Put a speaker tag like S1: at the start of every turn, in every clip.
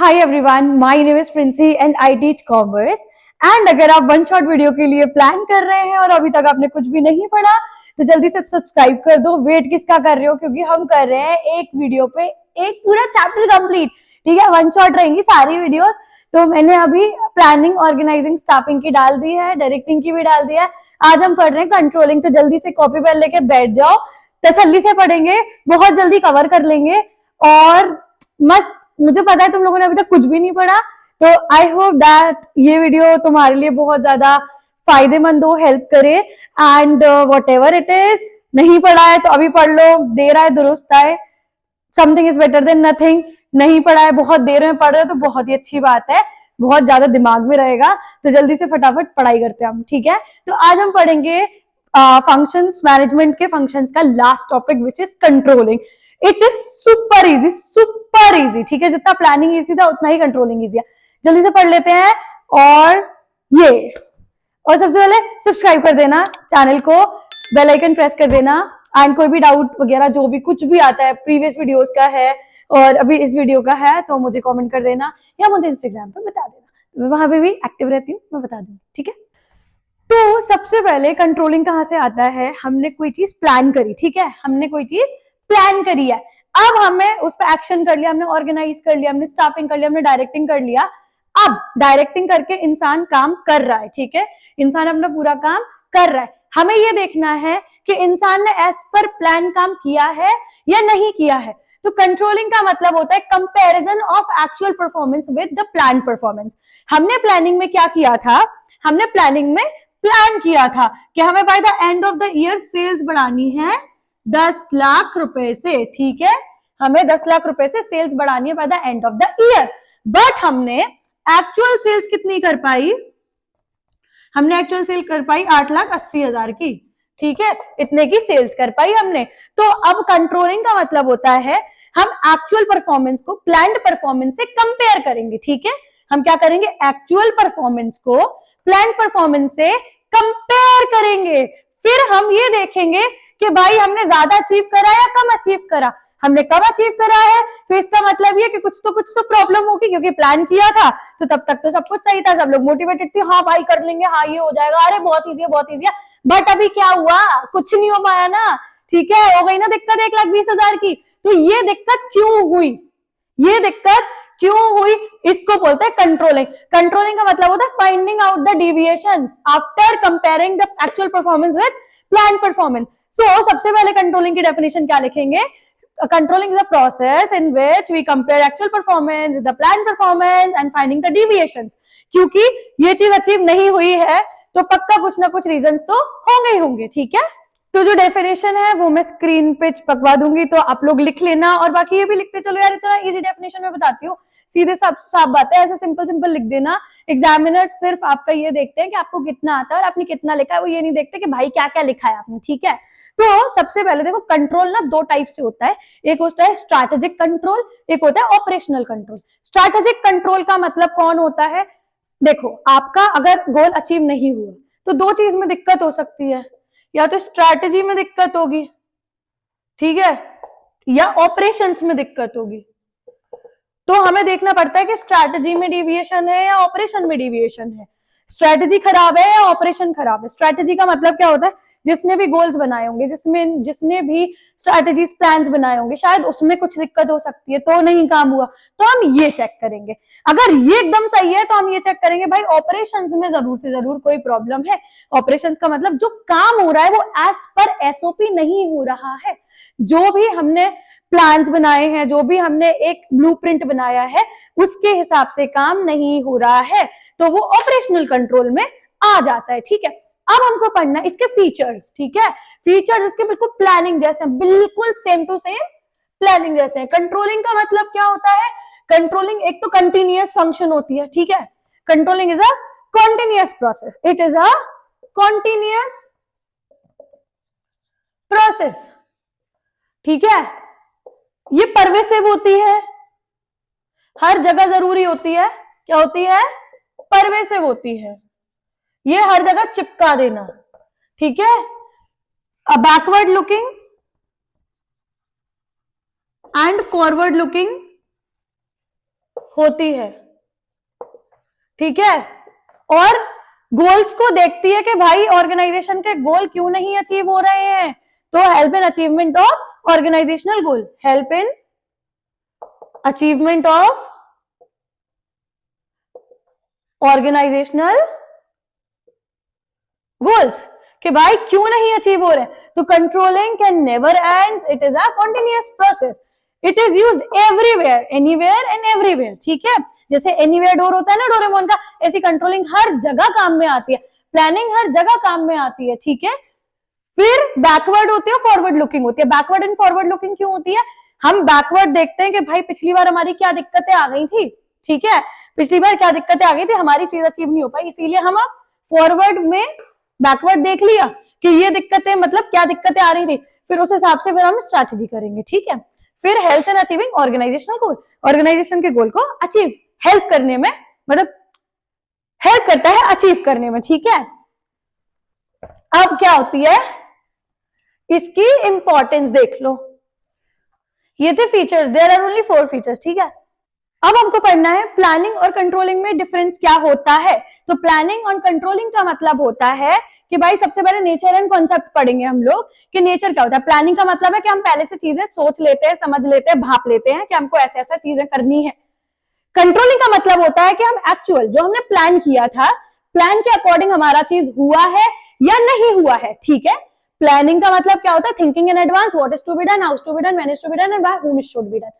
S1: Hi everyone, my name is Princy and I teach commerce. And अगर आप one shot video के लिए plan कर रहे हैं और अभी तक आपने कुछ भी नहीं पढ़ा तो जल्दी से सब्सक्राइब कर दो। वेट किसका कर रहे हो, क्योंकि हम कर रहे हैं एक वीडियो पे एक पूरा चैप्टर कंप्लीट। ठीक है, वन शॉट रहेंगी सारी वीडियोस। तो मैंने अभी प्लानिंग, ऑर्गेनाइजिंग, स्टाफिंग की डाल दी है, डायरेक्टिंग की भी डाल दी है। आज हम पढ़ रहे हैं कंट्रोलिंग। तो जल्दी से कॉपी पेन लेके बैठ जाओ, तसल्ली से पढ़ेंगे, बहुत जल्दी कवर कर लेंगे। और मस्त, मुझे पता है तुम लोगों ने अभी तक कुछ भी नहीं पढ़ा, तो आई होप दैट ये वीडियो तुम्हारे लिए बहुत ज्यादा फायदेमंद हो, हेल्प करे। And what ever it is, नहीं पढ़ा है तो अभी पढ़ लो, देर आए दुरुस्त आए। Something is better than nothing. नहीं पढ़ा है, बहुत देर में पढ़ रहे हो तो बहुत ही अच्छी बात है, बहुत ज्यादा दिमाग में रहेगा। तो जल्दी से फटाफट पढ़ाई करते हैं हम। ठीक है, तो आज हम पढ़ेंगे फंक्शंस, मैनेजमेंट के फंक्शंस का last topic which is controlling. It is super easy, super easy. ठीक है, जितना प्लानिंग इजी था उतना ही कंट्रोलिंग इजी है। जल्दी से पढ़ लेते हैं। और सबसे पहले सब्सक्राइब कर देना चैनल को, बेल आइकन प्रेस कर देना। एंड कोई भी डाउट वगैरह जो भी कुछ भी आता है, प्रीवियस वीडियोस का है और अभी इस वीडियो का है, तो मुझे कमेंट कर देना या मुझे इंस्टाग्राम पे बता देना, मैं वहां पे भी एक्टिव रहती हूँ, मैं बता दूंगी। ठीक है, तो सबसे पहले कंट्रोलिंग कहाँ से आता है? हमने कोई चीज प्लान करी, ठीक है, हमने कोई चीज प्लान करी है, अब हमें उस पर एक्शन कर लिया, हमने ऑर्गेनाइज कर लिया, हमने स्टाफिंग कर लिया, हमने डायरेक्टिंग कर लिया। अब डायरेक्टिंग करके इंसान काम कर रहा है, ठीक है, इंसान अपना पूरा काम कर रहा है। हमें यह देखना है कि इंसान ने एज पर प्लान काम किया है या नहीं किया है। तो कंट्रोलिंग का मतलब होता है comparison of actual performance with the plan performance. हमने प्लानिंग में क्या किया था? हमने प्लानिंग में प्लान किया था कि हमें by the end of the year sales बढ़ानी है 10 लाख रुपए से। ठीक है, हमें 10 लाख रुपए से सेल्स बढ़ानी है bye the end of the year. But हमने एक्चुअल सेल्स कितनी कर पाई? हमने एक्चुअल सेल कर पाई 8,80,000 की। ठीक है, इतने की सेल्स कर पाई हमने। तो अब कंट्रोलिंग का मतलब होता है हम एक्चुअल परफॉर्मेंस को प्लान्ड परफॉर्मेंस से कंपेयर करेंगे। ठीक है, हम क्या करेंगे? एक्चुअल परफॉर्मेंस को प्लान्ड परफॉर्मेंस से कंपेयर करेंगे। फिर हम ये देखेंगे कि भाई हमने ज्यादा अचीव करा या कम अचीव करा। हमने कम अचीव करा है तो इसका मतलब ये कि कुछ तो प्रॉब्लम होगी, क्योंकि प्लान किया था तो तब तक तो सब कुछ सही था, सब लोग मोटिवेटेड थे, हाँ भाई कर लेंगे, हाँ ये हो जाएगा, अरे बहुत इजी है, बहुत इजी है। बट अभी क्या हुआ? कुछ नहीं हो पाया ना। ठीक है, हो गई ना दिक्कत 1,20,000 की। तो ये दिक्कत क्यों हुई? ये दिक्कत क्यों हुई, इसको बोलते हैं कंट्रोलिंग। कंट्रोलिंग का मतलब होता है finding out the deviations after comparing the actual performance with plan performance. So सबसे पहले कंट्रोलिंग की डेफिनेशन क्या लिखेंगे? Controlling is a process in which we compare actual performance with the planned performance and finding the deviations। क्योंकि ये चीज achieve नहीं हुई है तो पक्का कुछ ना कुछ रीजंस तो होंगे ही होंगे। ठीक है, तो जो डेफिनेशन है वो मैं स्क्रीन पे चिपकवा दूंगी, तो आप लोग लिख लेना। और बाकी ये भी लिखते चलो यार, इतना इजी डेफिनेशन में बताती हूँ, सीधे साफ बात है, ऐसे सिंपल सिंपल लिख देना। एग्जामिनर सिर्फ आपका ये देखते हैं कि आपको कितना आता है और आपने कितना लिखा है, वो ये नहीं देखते कि भाई क्या क्या लिखा है आपने। ठीक है, तो सबसे पहले देखो, कंट्रोल ना दो टाइप से होता है, एक होता है स्ट्रैटेजिक कंट्रोल, एक होता है ऑपरेशनल कंट्रोल। स्ट्रैटेजिक कंट्रोल का मतलब कौन होता है? देखो, आपका अगर गोल अचीव नहीं हुआ तो दो चीज में दिक्कत हो सकती है, या तो स्ट्रैटेजी में दिक्कत होगी, ठीक है, या ऑपरेशंस में दिक्कत होगी। तो हमें देखना पड़ता है कि स्ट्रैटेजी में डिविएशन है या ऑपरेशन में डिविएशन है, स्ट्रैटेजी खराब है या ऑपरेशन खराब है। स्ट्रैटेजी का मतलब क्या होता है? जिसने भी गोल्स बनाए होंगे, जिसने भी स्ट्रैटेजीज प्लान्स बनाए होंगे, शायद उसमें कुछ दिक्कत हो सकती है तो नहीं काम हुआ, तो हम ये चेक करेंगे। अगर ये एकदम सही है तो हम ये चेक करेंगे भाई ऑपरेशंस में जरूर से जरूर कोई प्रॉब्लम है। ऑपरेशंस का मतलब जो काम हो रहा है वो एज पर एसओपी नहीं हो रहा है। जो भी हमने प्लान्स बनाए हैं, जो भी हमने एक ब्लूप्रिंट बनाया है, उसके हिसाब से काम नहीं हो रहा है, तो वो ऑपरेशनल कंट्रोल में आ जाता है। ठीक है, अब हमको पढ़ना इसके फीचर्स। ठीक है, फीचर्स इसके बिल्कुल प्लानिंग जैसे हैं, बिल्कुल सेम टू सेम प्लानिंग जैसे हैं। कंट्रोलिंग का मतलब क्या होता है? कंट्रोलिंग एक तो कंटिन्यूअस फंक्शन होती है। ठीक है, controlling is a continuous process, it is a continuous process. ठीक है, ये परवेसिव होती है, हर जगह जरूरी होती है। क्या होती है? परवेसिव होती है, ये हर जगह चिपका देना। ठीक है, backward looking and forward looking होती है, ठीक है, और गोल्स को देखती है कि भाई ऑर्गेनाइजेशन के गोल क्यों नहीं अचीव हो रहे हैं, तो help in achievement of organisational goal, help in achievement of organisational goals, कि भाई क्यों नहीं अचीव हो रहे, तो controlling can never end, it is a continuous process, it is used everywhere, anywhere and everywhere, ठीक है, जैसे एनीवेयर डोर होता है ना डोरेमोन का, ऐसी कंट्रोलिंग हर जगह काम में आती है, प्लानिंग हर जगह काम में आती है, ठीक है। फिर बैकवर्ड होती है, फॉरवर्ड लुकिंग होती है, बैकवर्ड एंड फॉरवर्ड लुकिंग क्यों होती है, हम बैकवर्ड देखते हैं कि भाई पिछली बार हमारी क्या दिक्कतें आ गई थी, ठीक है, पिछली बार क्या दिक्कतें आ गई थी, हमारी चीज अचीव नहीं हो पाई, इसीलिए हम फॉरवर्ड में बैकवर्ड देख लिया कि ये दिक्कतें, मतलब क्या दिक्कतें आ रही थी, फिर उस हिसाब से फिर हम स्ट्रैटेजी करेंगे, ठीक है। फिर help in achieving organisational goal, organisation के गोल को अचीव, हेल्प करने में, मतलब हेल्प करता है अचीव करने में, ठीक है। अब क्या होती है, इसकी इंपॉर्टेंस देख लो, ये थे features, there are only 4 features, ठीक है। अब हमको पढ़ना है प्लानिंग और कंट्रोलिंग में डिफरेंस क्या होता है, तो प्लानिंग और कंट्रोलिंग का मतलब होता है कि भाई सबसे पहले नेचर एंड कॉन्सेप्ट पढ़ेंगे हम लोग कि नेचर क्या होता है। प्लानिंग का मतलब है कि हम पहले से चीजें सोच लेते हैं, समझ लेते हैं, भाप लेते हैं कि हमको ऐसे ऐसा चीजें करनी है। कंट्रोलिंग का मतलब होता है कि हम एक्चुअल जो हमने प्लान किया था, प्लान के अकॉर्डिंग हमारा चीज हुआ है या नहीं हुआ है, ठीक है। प्लानिंग का मतलब क्या होता है, thinking in advance, what is to be done, how is to be done, when is to be done and by whom it should be done.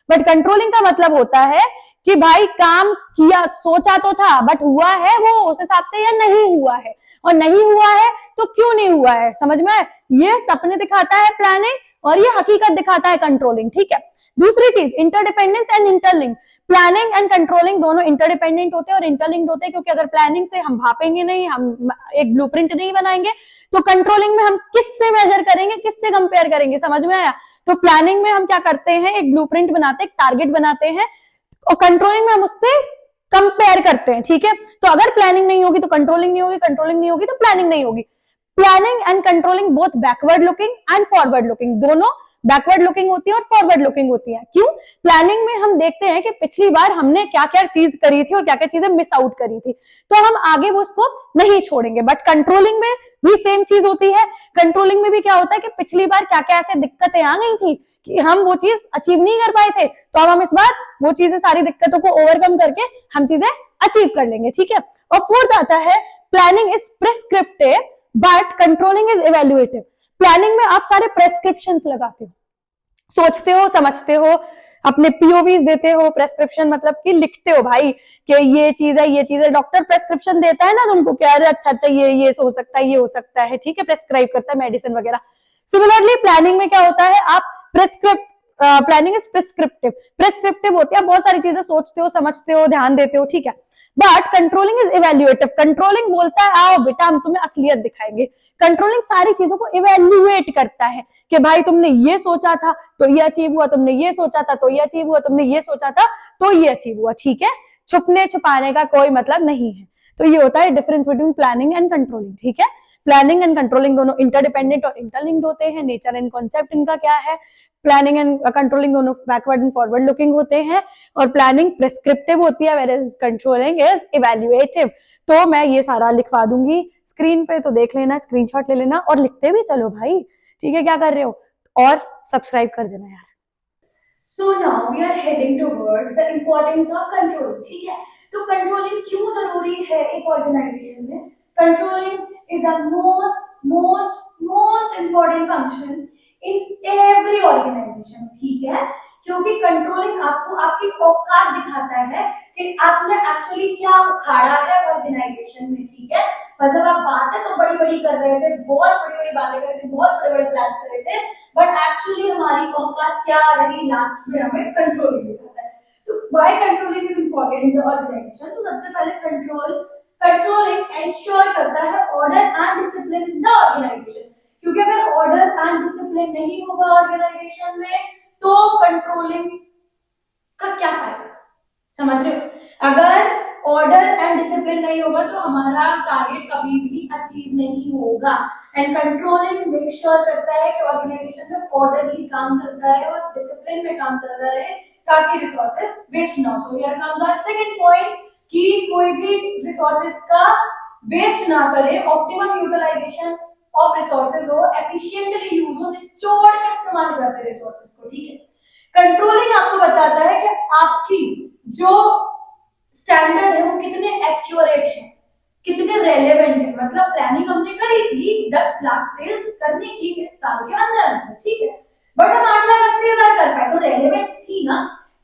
S1: But controlling का मतलब होता है कि भाई काम किया, सोचा तो था, बट हुआ है वो उस हिसाब से या नहीं हुआ है, और नहीं हुआ है तो क्यों नहीं हुआ है, समझ में, ये सपने दिखाता है प्लानिंग और ये हकीकत दिखाता है कंट्रोलिंग, ठीक है। दूसरी चीज interdependence and interlink, planning and controlling दोनों इंटरडिपेंडेंट होते हैं और इंटरलिंक्ड होते हैं, क्योंकि अगर प्लानिंग से हम भापेंगे नहीं, हम एक ब्लूप्रिंट नहीं बनाएंगे, तो कंट्रोलिंग में हम किससे मेजर करेंगे, किससे कंपेयर करेंगे, समझ में आया। तो प्लानिंग में हम क्या करते हैं, एक ब्लूप्रिंट बनाते हैं, एक टारगेट बनाते हैं, और कंट्रोलिंग में हम उससे कंपेयर करते हैं, ठीक है। तो अगर प्लानिंग नहीं होगी तो कंट्रोलिंग नहीं होगी, कंट्रोलिंग नहीं होगी तो प्लानिंग नहीं होगी। Planning and controlling both backward looking and forward looking, दोनों बैकवर्ड लुकिंग होती है और फॉरवर्ड लुकिंग होती है। क्यों, प्लानिंग में हम देखते हैं कि पिछली बार हमने क्या क्या चीज करी थी और क्या क्या चीजें मिस आउट करी थी, तो हम आगे वो उसको नहीं छोड़ेंगे। बट कंट्रोलिंग में भी सेम चीज होती है, कंट्रोलिंग में भी क्या होता है कि पिछली बार क्या क्या ऐसे दिक्कतें आ गई थी कि हम वो चीज अचीव नहीं कर पाए थे, तो अब हम इस बार वो चीजें, सारी दिक्कतों को ओवरकम करके हम चीजें अचीव कर लेंगे, ठीक है। और फोर्थ आता है planning is prescriptive but controlling is evaluative. Planning में आप सारे प्रेस्क्रिप्शंस लगाते हो, सोचते हो, समझते हो, अपने पीओवीज देते हो, प्रेस्क्रिप्शन मतलब कि लिखते हो भाई कि ये चीज है, ये चीज है, डॉक्टर प्रेस्क्रिप्शन देता है ना तुमको, क्या अरे अच्छा अच्छा ये हो सकता है, ये हो सकता है, ठीक है, प्रेस्क्राइब करता है मेडिसिन वगैरह। सिमिलरली प्लानिंग में क्या होता है, आप प्रेस्क्रिप्ट, प्लानिंग इज प्रिस्क्रिप्टिव, प्रेस्क्रिप्टिव होती है, आप बहुत सारी चीजें सोचते हो, समझते हो, ध्यान देते हो, ठीक है। But controlling is evaluative, controlling बोलता है आओ बेटा हम तुम्हें असलियत दिखाएंगे। कंट्रोलिंग सारी चीजों को इवेल्युएट करता है कि भाई तुमने ये सोचा था तो ये अचीव हुआ, तुमने ये सोचा था तो ये अचीव हुआ, तुमने ये सोचा था तो ये अचीव हुआ, ठीक है। छुपने छुपाने का कोई मतलब नहीं है। तो ये होता है difference between planning and controlling, ठीक है। प्लानिंग एंड कंट्रोलिंग दोनों इंटरडिपेंडेंट और इंटरलिंक्ड होते हैं। नेचर एंड कॉन्सेप्ट इनका क्या है, प्लानिंग एंड कंट्रोलिंग दोनों बैकवर्ड एंड फॉरवर्ड लुकिंग होते हैं, और प्लानिंग प्रिस्क्रिप्टिव होती है वेयरएज कंट्रोलिंग इज इवैल्यूएटिव। तो मैं ये सारा लिखवा दूंगी स्क्रीन पे, तो देख लेना, स्क्रीनशॉट ले लेना और लिखते भी चलो भाई, ठीक है, क्या कर रहे हो, और सब्सक्राइब कर देना यार। So now we are heading towards the importance of controlling, ठीक है। तो कंट्रोलिंग क्यों जरूरी है एक ऑर्गेनाइजेशन में, controlling is the most most most important function in every organisation, ठीक है। क्योंकि कंट्रोलिंग आपको आपकी औकात दिखाता है कि आपने एक्चुअली क्या उखाड़ा है ऑर्गेनाइजेशन में, ठीक है। मतलब आप बातें तो बड़ी बड़ी कर रहे थे, बहुत बड़ी बड़ी बातें कर रहे थे, बहुत बड़े बड़े प्लान्स कर रहे थे, बट एक्चुअली हमारी औकात क्या रही, लास्ट में हमें कंट्रोलिंग दिखाता है। तो why controlling is important in the organisation, तो सबसे पहले कंट्रोलिंग एंश्योर करता है order and discipline in the organisation, क्योंकि अगर ऑर्डर एंड डिसिप्लिन नहीं होगा ऑर्गेनाइजेशन में तो कंट्रोलिंग का क्या फायदा, समझ रहे हो। अगर ऑर्डर एंड डिसिप्लिन नहीं होगा तो हमारा टारगेट कभी भी अचीव नहीं होगा। एंड कंट्रोलिंग मेक श्योर करता है कि ऑर्गेनाइजेशन में ऑर्डरली काम चलता रहे और डिसिप्लिन में काम चलता रहे, ताकि रिसोर्सेज वेस्ट ना हो। So here comes our second point कि कोई भी रिसोर्सेज का वेस्ट ना करे, ऑप्टिमम यूटिलाइजेशन ऑफ रिसोर्सेज हो, एफिशिएंटली यूज हो, निचोड़ के इस्तेमाल करते हैं रिसोर्सेज को, ठीक है। कंट्रोलिंग आपको बताता है कि आपकी जो स्टैंडर्ड है वो कितने एक्यूरेट है, कितने रेलेवेंट है। मतलब प्लानिंग हमने करी थी 10 लाख सेल्स करने की इस साल के अंदर, ठीक है, बट हम 8,80,000 कर पाए, तो रेलेवेंट थी ना।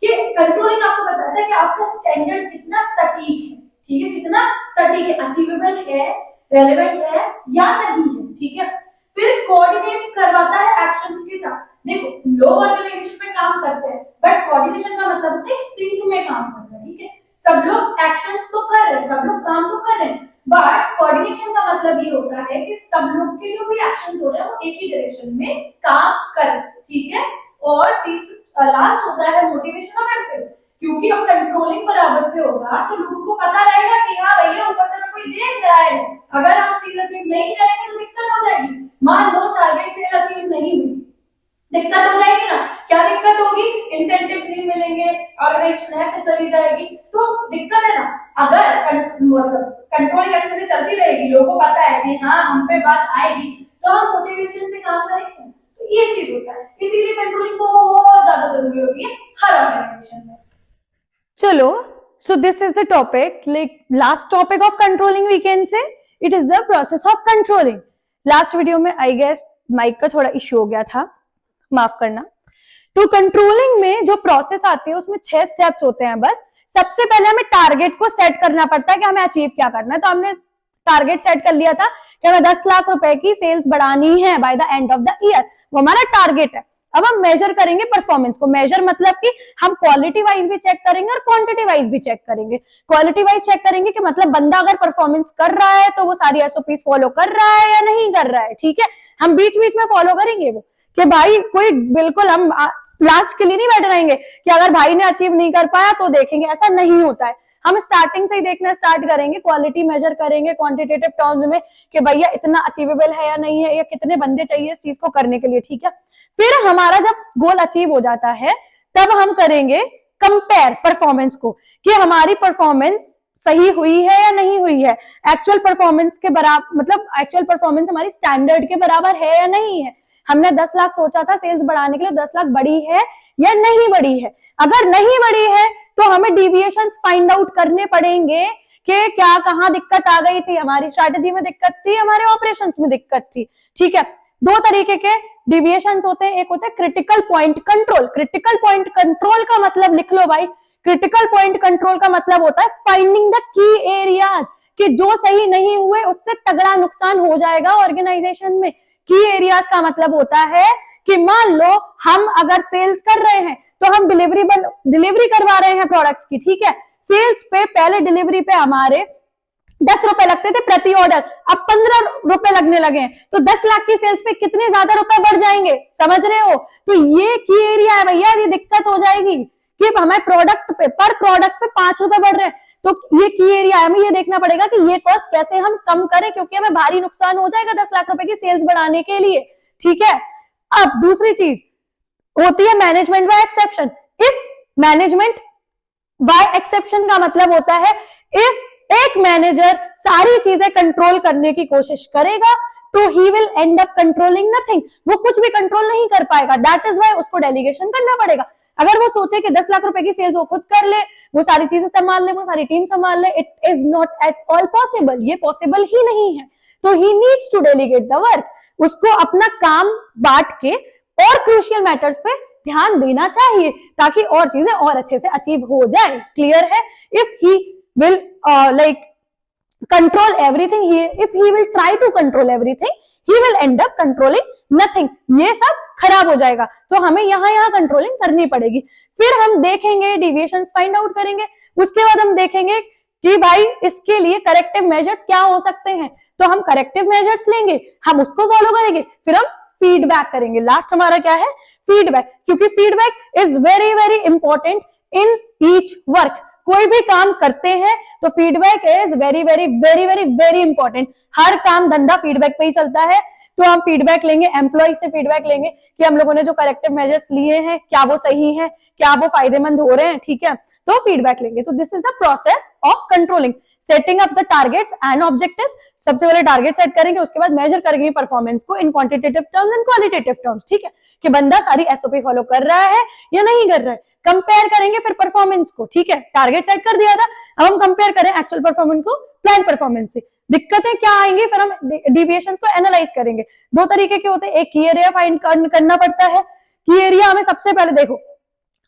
S1: कि कंट्रोलिंग आपको बताता है कि आपका स्टैंडर्ड कितना सटीक है, ठीक है, कितना सटीक है, अचीवेबल है, रेलेवेंट है या नहीं है, ठीक है। फिर कोऑर्डिनेट करवाता है एक्शंस के साथ। देखो लोग ऑर्गेनाइजेशन में काम करते हैं, बट कोऑर्डिनेशन का मतलब होता है सिंक में काम करना, ठीक है। सब लोग एक्शंस तो कर रहे हैं, सब लोग काम तो कर रहे हैं, बट कोऑर्डिनेशन का मतलब ये होता है कि सब लोग के जो भी एक्शंस हो रहे हैं वो एक ही डायरेक्शन में काम कर, ठीक है। और लास्ट होता है मोटिवेशन ऑफ एफर्ट, क्योंकि अब कंट्रोलिंग बराबर से होगा तो लोगों को पता रहेगा कि हाँ भैया ऊपर से कोई देख रहा है। अगर हम चीज अचीव नहीं करेंगे तो दिक्कत हो जाएगी। मान लो टारगेट से अचीव नहीं हुई, दिक्कत हो जाएगी ना। क्या दिक्कत होगी? इंसेंटिव नहीं मिलेंगे, ऑर्गेनाइजेशन ऐसे चली जाएगी, तो दिक्कत है ना। अगर मतलब कंट्रोलिंग अच्छे से चलती रहेगी, लोगों को पता है कि हाँ हम पे बात आएगी, तो हम मोटिवेशन से काम करेंगे। तो ये चीज होता है, इसीलिए कंट्रोलिंग बहुत ज्यादा जरूरी होती है हर ऑर्गेनाइजेशन में। चलो, so this is the topic, like last topic of controlling we can say, it is the process of controlling. Last video में I guess माइक का थोड़ा इश्यू हो गया था, माफ करना। तो कंट्रोलिंग में जो प्रोसेस आती है उसमें 6 स्टेप्स होते हैं बस। सबसे पहले हमें टारगेट को सेट करना पड़ता है कि हमें अचीव क्या करना है। तो हमने टारगेट सेट कर लिया था कि हमें 10 लाख रुपए की सेल्स बढ़ानी है bye the end of the year, वो हमारा टारगेट है। अब हम मेजर करेंगे परफॉर्मेंस को। मेजर मतलब कि हम क्वालिटी वाइज भी चेक करेंगे और क्वांटिटी वाइज भी चेक करेंगे। क्वालिटी वाइज चेक करेंगे कि मतलब बंदा अगर परफॉर्मेंस कर रहा है तो वो सारी एसओपीज फॉलो कर रहा है या नहीं कर रहा है, ठीक है। हम बीच बीच में फॉलो करेंगे वो कि भाई कोई, बिल्कुल हम लास्ट के लिए नहीं बैठ रहेंगे कि अगर भाई ने अचीव नहीं कर पाया तो देखेंगे, ऐसा नहीं होता है। हम स्टार्टिंग से ही देखना स्टार्ट करेंगे, क्वालिटी मेजर करेंगे क्वांटिटेटिव टर्म्स में कि भैया इतना अचीवेबल है या नहीं है, या कितने बंदे चाहिए इस चीज को करने के लिए, ठीक है। फिर हमारा जब गोल अचीव हो जाता है तब हम करेंगे कंपेयर परफॉर्मेंस को कि हमारी परफॉर्मेंस सही हुई है या नहीं हुई है, एक्चुअल परफॉर्मेंस के बराबर, मतलब एक्चुअल परफॉर्मेंस हमारी स्टैंडर्ड के बराबर है या नहीं है। हमने 10 लाख सोचा था सेल्स बढ़ाने के लिए, 10 लाख बढ़ी है या नहीं बढ़ी है। अगर नहीं बढ़ी है तो हमें डिविएशंस फाइंड आउट करने पड़ेंगे कि क्या कहां दिक्कत आ गई थी, हमारी स्ट्रैटेजी में दिक्कत थी, हमारे ऑपरेशंस में दिक्कत थी, ठीक है। 2 तरीके के डिविएशंस होते हैं, एक होता है critical point control. Critical point control का मतलब लिख लो भाई, क्रिटिकल पॉइंट कंट्रोल का मतलब होता है फाइंडिंग द की एरियाज, कि जो सही नहीं हुए उससे तगड़ा नुकसान हो जाएगा ऑर्गेनाइजेशन में। की एरियाज का मतलब होता है कि मान लो हम अगर सेल्स कर रहे हैं तो हम डिलीवरी करवा रहे हैं प्रोडक्ट्स की, ठीक है। सेल्स पे पहले डिलीवरी पे हमारे 10 रुपए लगते थे प्रति ऑर्डर, अब 15 रुपए लगने लगे हैं, तो 10 लाख की सेल्स पे कितने ज्यादा रुपए बढ़ जाएंगे, समझ रहे हो। तो ये की एरिया है भैया, ये दिक्कत हो जाएगी कि हमारे प्रोडक्ट पे, पर प्रोडक्ट पे 5 रुपए बढ़ रहे हैं, तो ये की एरिया है। हमें ये देखना पड़ेगा कि ये कॉस्ट कैसे हम कम करें, क्योंकि हमें भारी नुकसान हो जाएगा 10 लाख रुपए की सेल्स बढ़ाने के लिए, ठीक है। अब दूसरी चीज होती है management by exception. If management by exception का मतलब होता है इफ एक मैनेजर सारी चीजें कंट्रोल करने की कोशिश करेगा तो he will and up controlling nothing, वो कुछ भी कंट्रोल नहीं कर पाएगा। दैट इज वाई उसको डेलीगेशन करना पड़ेगा। अगर वो सोचे कि 10 लाख रुपए की सेल्स वो खुद कर ले, वो सारी चीजें संभाल ले, वो सारी टीम संभाल ले, it is not at all possible, ये पॉसिबल ही नहीं है। तो he needs to delegate the work, उसको अपना काम बांट के और क्रूशियल मैटर्स पे ध्यान देना चाहिए ताकि और चीजें और अच्छे से अचीव हो जाए। क्लियर है। If he will like control everything, if he will try to control everything, he will end up controlling nothing, ये सब खराब हो जाएगा। तो हमें यहाँ कंट्रोलिंग करनी पड़ेगी। फिर हम देखेंगे डिविएशंस फाइंड आउट करेंगे, उसके बाद हम देखेंगे कि भाई इसके लिए करेक्टिव मेजर्स क्या हो सकते हैं, तो हम करेक्टिव मेजर्स लेंगे, हम उसको फॉलो करेंगे, फिर हम फीडबैक करेंगे। लास्ट हमारा क्या है? फीडबैक, क्योंकि feedback is very very important in each work. कोई भी काम करते हैं तो feedback is very very very very very important. हर काम धंधा फीडबैक पे ही चलता है। तो हम फीडबैक लेंगे, एम्प्लॉय से फीडबैक लेंगे कि हम लोगों ने जो करेक्टिव मेजर्स लिए हैं क्या वो सही है, क्या वो फायदेमंद हो रहे हैं, ठीक है, तो फीडबैक लेंगे। तो this is the process of controlling, setting up the targets and objectives. सबसे पहले टारगेट सेट करेंगे, उसके बाद मेजर करेंगे परफॉर्मेंस को इन quantitative terms and qualitative terms, ठीक है, कि बंदा सारी एसओपी फॉलो कर रहा है या नहीं कर रहा है। कंपेयर करेंगे फिर परफॉर्मेंस को, ठीक है, टारगेट सेट कर दिया था, अब हम कंपेयर करें एक्चुअल परफॉर्मेंस को प्लान परफॉर्मेंस से, दिक्कतें क्या आएंगी, फिर हम डिविएशंस को एनालाइज करेंगे। दो तरीके के होते हैं, एक की एरिया फाइंड करना पड़ता है। की एरिया हमें सबसे पहले देखो,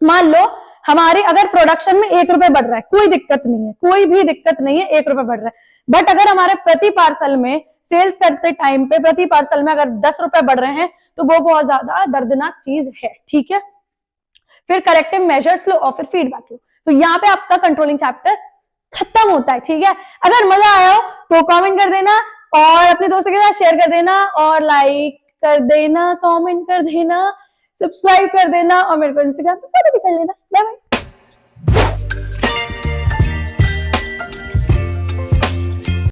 S1: मान लो हमारे अगर प्रोडक्शन में 1 रुपए बढ़ रहा है, कोई दिक्कत नहीं है, कोई भी दिक्कत नहीं है, 1 रुपए बढ़ रहा है। बट अगर हमारे प्रति पार्सल में सेल्स करते टाइम पे प्रति पार्सल में अगर 10 रुपए बढ़ रहे हैं तो वो बहुत ज्यादा दर्दनाक चीज है, ठीक है। फिर करेक्टिव मेजर्स लो और फिर फीडबैक लो। तो यहाँ पे आपका कंट्रोलिंग चैप्टर खत्म होता है, ठीक है। अगर मजा आया हो तो कमेंट कर देना और अपने दोस्तों के साथ शेयर कर देना और लाइक कर देना, कमेंट कर देना, सब्सक्राइब कर देना और मेरे को इंस्टाग्राम पे फॉलो भी कर लेना। Bye bye.